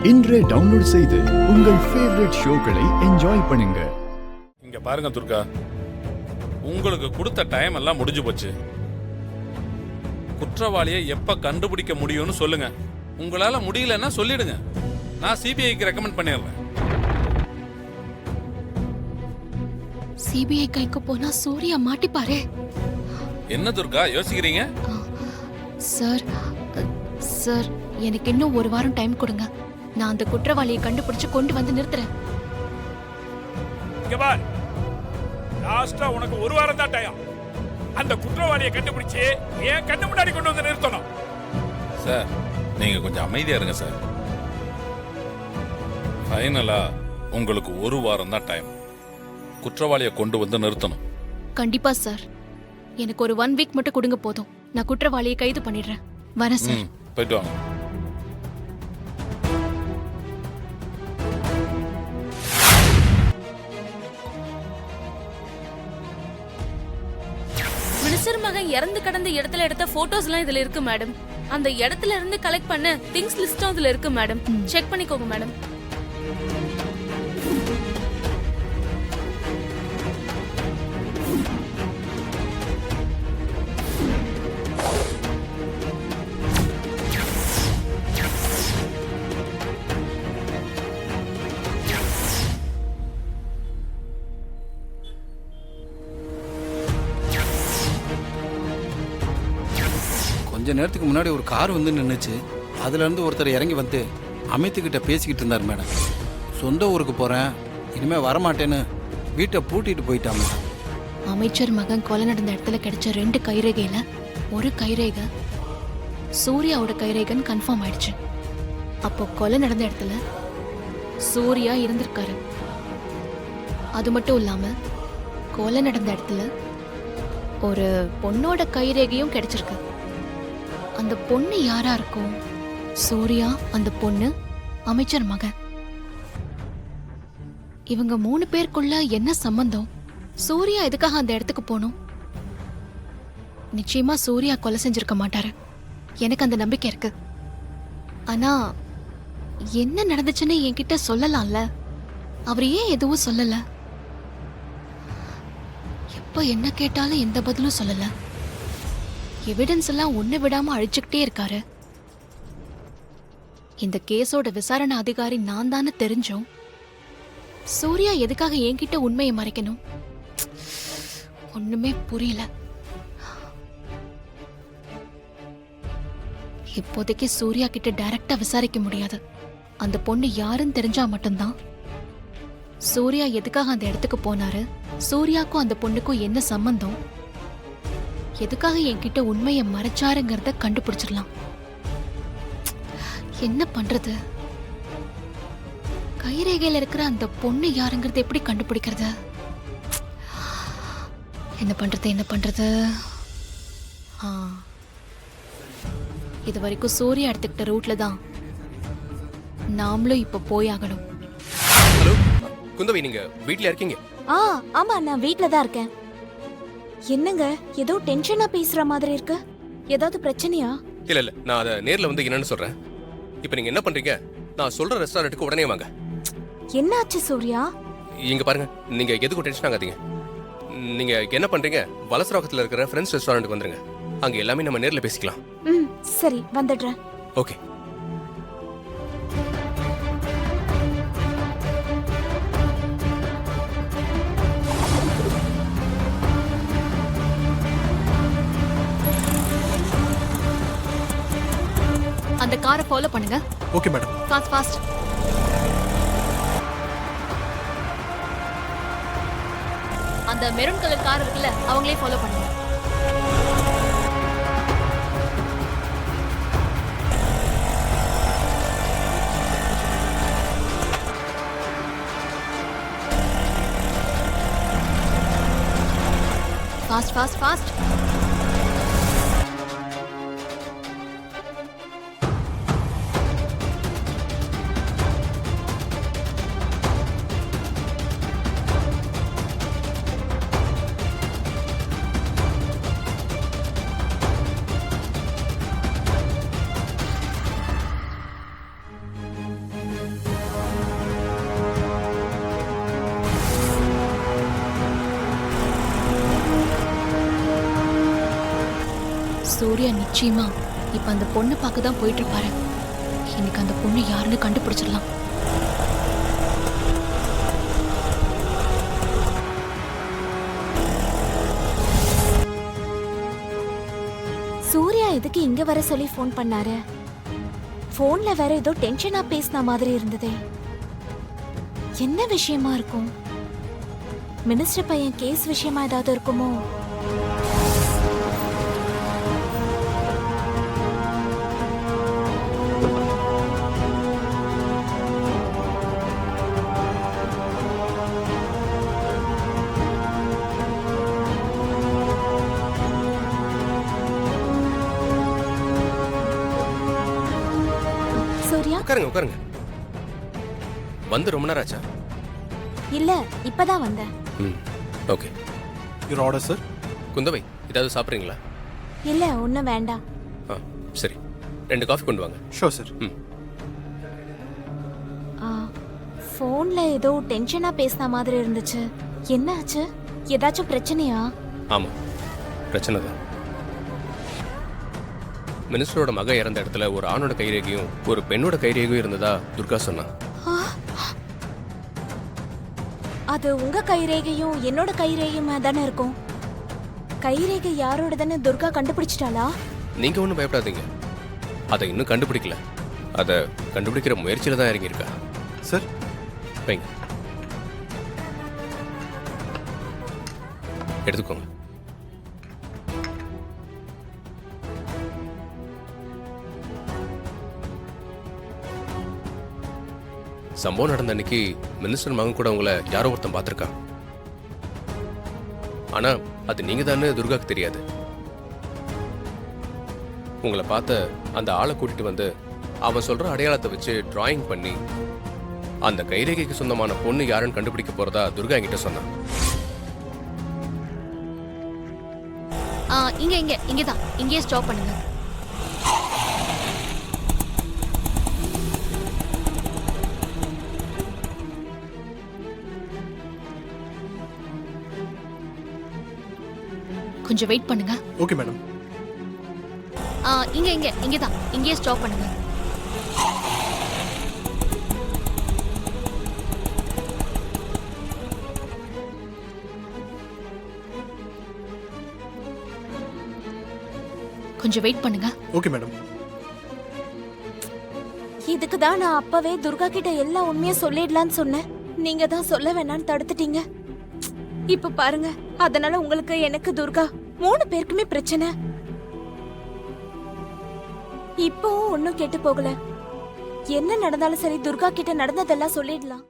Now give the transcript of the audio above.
இன்றே டவுன்லோட் செய்து உங்கள் ஃபேவரட் ஷோக்களை என்ஜாய் பண்ணுங்க. இங்க பாருங்க துர்கா, உங்களுக்கு கொடுத்த டைம் எல்லாம் முடிஞ்சு போச்சு. குற்றவாளியை எப்ப கண்டுபிடிக்க முடியும்னு சொல்லுங்க. உங்களால முடியலன்னா சொல்லிடுங்க, நான் சிபிஐக்கு ரெக்கமெண்ட் பண்ணிடுறேன். சிபிஐ கைக்கு போனா சூர்யா மாட்டிப்பாரே. என்ன துர்கா யோசிக்கிறீங்க? சார் சார் எனக்கு இன்னும் ஒரு வாரம் டைம் கொடுங்க. நான் அந்த குற்றவாளியை கண்டுபிடிச்சு கொண்டு வந்து நிறுத்துறேன். இங்க பார், லாஸ்டா உனக்கு ஒரு வாரம் தான் டைம். அந்த குற்றவாளியை கண்டுபிடிச்சு ஏன் கண்ணு முன்னாடி கொண்டு வந்து நிறுத்தணும். சார் நீங்க கொஞ்சம் அமைதியா இருங்க சார். ஃபைனலா உங்களுக்கு ஒரு வாரம் தான் டைம். குற்றவாளியை கொண்டு வந்து நிறுத்தணும். கண்டிப்பா சார், எனக்கு ஒரு 1 வீக் மட்டும் கொடுங்க போதும். நான் குற்றவாளியை கைது பண்ணிடுறேன். வரேன் சார். போயிட்டு வாங்க. மினிஸ்டர் மகன் இறந்து கடந்த இடத்துல எடுத்த போட்டோஸ் எல்லாம் இதுல இருக்கு மேடம். அந்த இடத்துல இருந்து கலெக்ட் பண்ண திங்ஸ் லிஸ்டும் அதுல இருக்கு மேடம். செக் பண்ணிக்கோங்க மேடம். கொஞ்ச நேரத்துக்கு முன்னாடி ஒரு கார் வந்து நின்றுச்சு. அதுலேருந்து ஒருத்தர் இறங்கி வந்து அமித்துக்கிட்ட பேசிக்கிட்டு இருந்தார் மேடம். சொந்த ஊருக்கு போகிறேன், இனிமேல் வரமாட்டேன்னு வீட்டை பூட்டிட்டு போயிட்டாங்க. அமைச்சர் மகன் கொலை நடந்த இடத்துல கிடைச்ச 2 கைரேகையில ஒரு கைரேகை சூர்யாவோட கைரேகைன்னு கன்ஃபார்ம் ஆயிடுச்சு. அப்போ கொலை நடந்த இடத்துல சூர்யா இருந்திருக்காரு. அது மட்டும் இல்லாம கொலை நடந்த இடத்துல ஒரு பொண்ணோட கைரேகையும் கிடைச்சிருக்கு. அந்த பொண்ணு யாரா இருக்கும்? சூர்யா, அந்த பொண்ணு, அமைச்சர் மகன். இவங்க 3 பேருக்குள்ள என்ன சம்பந்தம்? சூர்யா எதுக்காக அந்த இடத்துக்கு போகணும்? நிச்சயமா சூர்யா கொலை செஞ்சிருக்க மாட்டாரு, எனக்கு அந்த நம்பிக்கை இருக்கு. ஆனா என்ன நடந்துச்சுன்னு என்கிட்ட சொல்லலாம்ல. அவர் ஏன் எதுவும் சொல்லல? எப்ப என்ன கேட்டாலும் எந்த பதிலும் சொல்லல. எவிடன்ஸ் எல்லாம் ஒண்ணு விடாம அழிச்சுக்கிட்டே இருக்காரு. இந்த கேஸோட விசாரணை அதிகாரி நான் தானே தெரிஞ்சோம். சூர்யா எதுக்காக என்கிட்ட உண்மையை மறைக்கணும்? ஒண்ணுமே புரியல. இப்போதைக்கு சூர்யா கிட்ட டைரக்டா விசாரிக்க முடியாது. அந்த பொண்ணு யாருன்னு தெரிஞ்சா மட்டும்தான். சூர்யா எதுக்காக அந்த இடத்துக்கு போனாரு, சூர்யாக்கும் அந்த பொண்ணுக்கும் என்ன சம்பந்தம், எதுக்காக என்கிட்ட உண்மையை மறைச்சாருங்கிறத கண்டுபிடிச்சிடலாம். என்ன பண்றது? கைரேகையில இருக்கிற அந்த பொண்ணு யாருங்கிறத எப்படி கண்டுபிடிக்கிறது? என்ன பண்றது? இது வரைக்கும் சூர்யா எடுத்துக்கிட்ட ரூட்ல தான் நாமளும் இப்ப போயாகணும். ஹலோ குந்தவி, நீங்க வீட்ல இருக்கீங்க? ஆமா, நான் வீட்ல தான் இருக்கேன். என்னங்க ஏதோ டென்ஷனா பேசுற மாதிரி இருக்கு. ஏதாவது பிரச்சனையா? இல்ல நான் அத நேர்ல வந்து என்னன்னு சொல்றேன். இப்போ நீங்க என்ன பண்றீங்க? நான் சொல்ற ரெஸ்டாரண்ட்டுக்கு உடனே வாங்க. என்னாச்சு சூர்யா? இங்க பாருங்க, நீங்க எதுக்கும் டென்ஷன் ஆகாதீங்க. நீங்க என்ன பண்றீங்க? வலசராகத்துல இருக்கிற ஃப்ரெண்ட்ஸ் ரெஸ்டாரண்ட்டுக்கு வந்துருங்க. அங்க எல்லாமே நம்ம நேர்ல பேசிக்கலாம். சரி, வந்துடுறேன். ஓகே. அந்த காரை ஃபாலோ பண்ணுங்க. Okay madam. ஃபாஸ்ட். அந்த மெரூன் கலர் கார் இருக்குல்ல, அவங்களே ஃபாலோ பண்ணுங்க. ஃபாஸ்ட். சூர்யா நிச்சயமா இப்ப அந்த பொண்ணை பார்க்க தான் போயிட்டு இருப்பாரு. இன்னைக்கு அந்த பொண்ணு யாருன்னு கண்டுபிடிச்சிடலாம். சூர்யா எதுக்கு இங்க வர சொல்லி ஃபோன் பண்ணாரு? ஃபோன்ல வேற ஏதோ டென்ஷனா பேசின மாதிரி இருந்ததே. என்ன விஷயமா இருக்கும்? மினிஸ்டர் பையன் கேஸ் விஷயமா ஏதாவது இருக்குமோ? சூர்யா உட்காருங்க உட்காருங்க. வந்து ரொம்ப நேரம் ஆச்சா? இல்ல இப்பதான் வந்தேன். ம் okay. Your order sir. Kundavai ஏதாவது சாப்பிட்றீங்களா? இல்ல ஒன்னும் வேண்டாம். ஆ சரி, 2 காஃபி கொண்டு வாங்க. Sure sir. ம் ஃபோன்ல ஏதோ டென்ஷனா பேசின மாதிரி இருந்துச்சு. என்ன ஆச்சு? ஏதாச்சும் பிரச்சனையா? ஆமாம், பிரச்சனை தான். மினிஸ்டரோட மக இறந்த இடத்துல ஒரு ஆணோட கைரேகையும் ஒரு பெண்ணோட கைரேகையும் இருந்ததா துர்கா சொன்னா. அது உங்க கைரேகையும் என்னோட கைரேகையுமா தானே இருக்கும். கைரேகை யாரோட தானே துர்கா கண்டுபிடிச்சிட்டாளா? நீங்க ஒன்றும் பயப்படாதீங்க, அதை இன்னும் கண்டுபிடிக்கல. அதை கண்டுபிடிக்கிற முயற்சியில தான் இறங்கியிருக்கா. சார் வைங்க, எடுத்துக்கோங்க. சம்பவம் நடந்த அன்னைக்கு மினிஸ்டர் மகன் கூட உங்களை யாரோ ஒருத்தன் பார்த்துருக்கான். ஆனா அது நீங்க தானே துர்காக்கு தெரியாது. உங்களை பார்த்த அந்த ஆளை கூட்டிட்டு வந்து அவன் சொல்ற அடையாளத்தை வச்சு டிராயிங் பண்ணி அந்த கைரேகைக்கு சொந்தமான பொண்ணு யாருன்னு கண்டுபிடிக்க போறதா துர்கா என்கிட்ட சொன்னான். இங்கதான், இங்கேயே ஸ்டாப் பண்ணுங்க. கொஞ்சம் வெயிட் பண்ணுங்க. Okay madam. இங்கதான், இங்கேயே ஸ்டாப் பண்ணுங்க. கொஞ்சம் வெயிட் பண்ணுங்க. Okay madam. இதுக்கு தான் நான் அப்பவே துர்கா கிட்ட எல்லா உண்மையும் சொல்லிடலான்னு சொன்னேன். நீங்க தான் சொல்ல வேணாம்னு தடுத்துட்டீங்க. இப்ப பாருங்க, அதனால உங்களுக்கு எனக்கு துர்கா 3 பேருக்குமே பிரச்சனை. இப்பவும் ஒன்னும் கெட்டு போகல. என்ன நடந்தாலும் சரி, துர்கா கிட்ட நடந்ததெல்லாம் சொல்லிடலாம்.